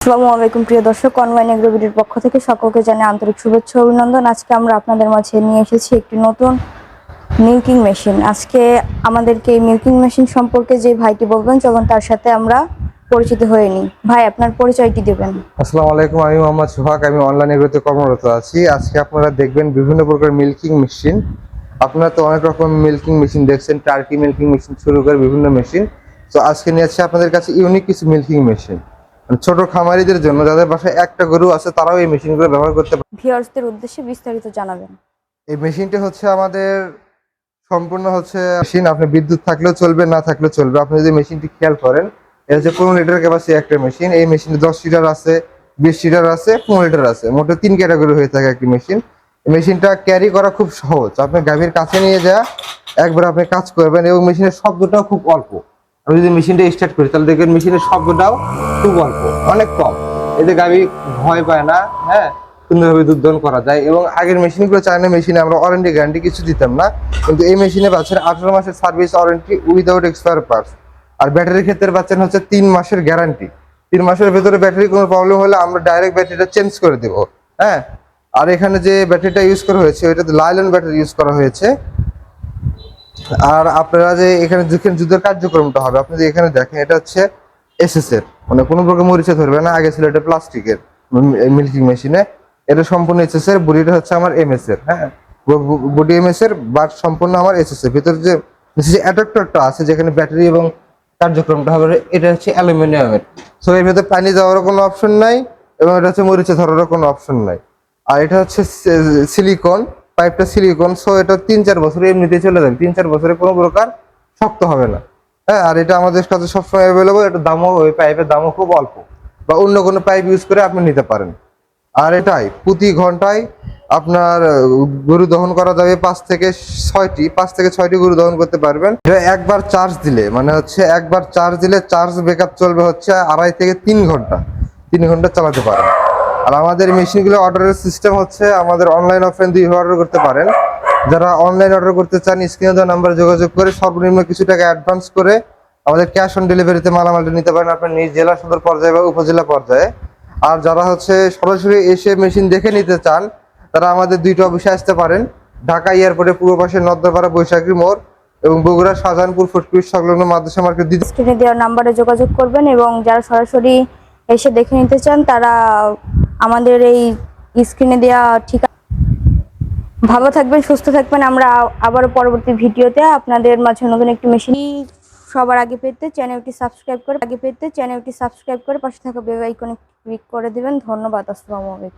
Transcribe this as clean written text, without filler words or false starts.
আসসালামু আলাইকুম প্রিয় দর্শক, অনলাইন এগ্রোভিডির পক্ষ থেকে সকলকে জানাই আন্তরিক শুভেচ্ছা ও অভিনন্দন। আজকে আমরা আপনাদের মাঝে নিয়ে এসেছি একটি নতুন মিল্কিং মেশিন। আজকে আমাদেরকে এই মিল্কিং মেশিন সম্পর্কে যে ভাইটি বলবেন, চলুন তার সাথে আমরা পরিচিত হয়ে নিই। ভাই, আপনার পরিচয়টি দেবেন। আসসালামু আলাইকুম, আমি মোহাম্মদ সোহাগ। আমি অনলাইন এগ্রোতে কর্মরত আছি। আজকে আপনারা দেখবেন বিভিন্ন প্রকার মিল্কিং মেশিন। আপনারা তো অনেক রকম মিল্কিং মেশিন দেখছেন, টার্কি মিল্কিং মেশিন শুরু করে বিভিন্ন মেশিন। তো আজকে নিয়ে আসছি আপনাদের কাছে ইউনিক কিছু মিল্কিং মেশিন, ছোট খামারিদের জন্য, যাদের বাসায় একটা গরু আছে তারাও এই মেশিনগুলো ব্যবহার করতে পারে। ভিউয়ার্সদের উদ্দেশ্যে বিস্তারিত জানাবেন। এই মেশিনটা হচ্ছে আমাদের সম্পূর্ণ হচ্ছে মেশিন। আপনি বিদ্যুৎ থাকলেও চলবে, না থাকলেও চলবে। আপনি যদি মেশিনটি খেয়াল করেন, এটা হচ্ছে 15 লিটার ক্যাপাসিটি একটা মেশিন। এই মেশিনে 10 লিটার আছে, 20 লিটার আছে, 15 লিটার আছে, মোট 3 ক্যাটাগরি হয়ে থাকে একটি মেশিন। এই মেশিনটা ক্যারি করা খুব সহজ। আপনি গাভীর কাছে নিয়ে যা একবার আপনি কাজ করবেন, এবং মেশিনের শব্দটাও খুব অল্প। আমি যদি মেশিনটা স্টার্ট করি তাহলে দেখবেন মেশিনের শব্দটাও খুব অল্প, অনেক কম। এতে গাভী ভয় পায় না, হ্যাঁ, সুন্দরভাবে দুধ দহন করা যায়। এবং আগের মেশিনগুলো চায়না মেশিনে আমরা ওয়ারেন্টি গ্যারান্টি কিছু দিতাম না, কিন্তু এই মেশিনে পাচ্ছেন 18 মাসের service warranty without expire parts. আর ব্যাটারির ক্ষেত্রে পাচ্ছেন হচ্ছে 3 মাসের গ্যারান্টি। 3 মাসের ভেতরে ব্যাটারি কোনো প্রবলেম হলে আমরা ডাইরেক্ট ব্যাটারিটা চেঞ্জ করে দেব, হ্যাঁ। আর এখানে যে ব্যাটারিটা ইউজ করা হয়েছে ওইটাতে লাইলন ব্যাটারি ইউজ করা হয়েছে। আর আপনারা যে এখানে দেখেন যুদ্ধের কার্যক্রমটা হবে, আপনি যে এখানে দেখেন, এটা হচ্ছে এসএস এর, মানে কোনো প্রকার মরিচা ধরবে না। আগে ছিল এটা প্লাস্টিকের মিল্কিং মেশিনে, এটা সম্পূর্ণ এসএস এর। বডিটা হচ্ছে আমার এমএস এর, হ্যাঁ, বডি এমএস এর, বাট সম্পূর্ণ আমার এসএস এর। ভিতরে যে অ্যাডাপ্টারটা আছে যেখানে ব্যাটারি এবং কার্যক্রমটা হবে, এটা হচ্ছে অ্যালুমিনিয়ামের। সো এর ভেতরে পানি যাওয়ারও কোনো অপশন নাই, এবং এটা হচ্ছে মরিচা ধরারও কোনো অপশন নাই। আর এটা হচ্ছে সিলিকন, পাইপটা সিলিকন। সো এটা 3-4 বছর এমনিতেই চলে যাবে, 3-4 বছরে কোনো প্রকার শক্ত হবে না, হ্যাঁ। আর এটা আমাদের কাছে সবসময় অ্যাভেলেবল। এটা দামও, ওই পাইপের দামও খুব অল্প, বা অন্য কোনো পাইপ ইউজ করে আপনি নিতে পারেন। আর এটাই প্রতি ঘন্টায় আপনার গরু দহন করা যাবে 5 থেকে 6টি গরু দহন করতে পারবেন। এটা একবার চার্জ দিলে, মানে হচ্ছে একবার চার্জ দিলে চার্জ ব্যাকআপ চলবে হচ্ছে 2.5 থেকে 3 ঘন্টা, 3 ঘন্টা চালাতে পারেন। আর আমাদের মেশিনগুলো অর্ডারের সিস্টেম হচ্ছে, আমাদের অনলাইন অফলাইন দুই অর্ডার করতে পারেন। যারা অনলাইন অর্ডার করতে চান, স্ক্রিনে দেওয়া নাম্বারে যোগাযোগ করে সর্বনিম্ন কিছু টাকা অ্যাডভান্স করে আমাদের ক্যাশ অন ডেলিভারিতে মালামালটা নিতে পারেন আপনার নিজ জেলা সদর পর্যায়ে বা উপজেলা পর্যায়ে। আর যারা হচ্ছে সরাসরি এসে মেশিন দেখে নিতে চান, তারা আমাদের 2টা অফিসে আসতে পারেন। ঢাকা এয়ারপোর্টের পূর্ব পাশে নদ্দাপাড়া বৈশাখী মোড়, এবং বগুড়া শাহজাহানপুর ফুটকুড়ি সংলগ্ন মাদ্রাসা মার্কেট। স্ক্রিনে দেওয়া নাম্বারে যোগাযোগ করবেন, এবং যারা সরাসরি এসে দেখে নিতে চান তারা আমাদের এই স্ক্রিনে দেওয়া ঠিকানা। ভালো থাকবেন, সুস্থ থাকবেন। আমরা আবার পরবর্তী ভিডিওতে আপনাদের মাঝে নতুন একটি মেশিন সবার আগে পেতে চ্যানেলটি সাবস্ক্রাইব করে পাশে থাকা বেল আইকনে ক্লিক করে দিবেন। ধন্যবাদ। আসসালামু আলাইকুম।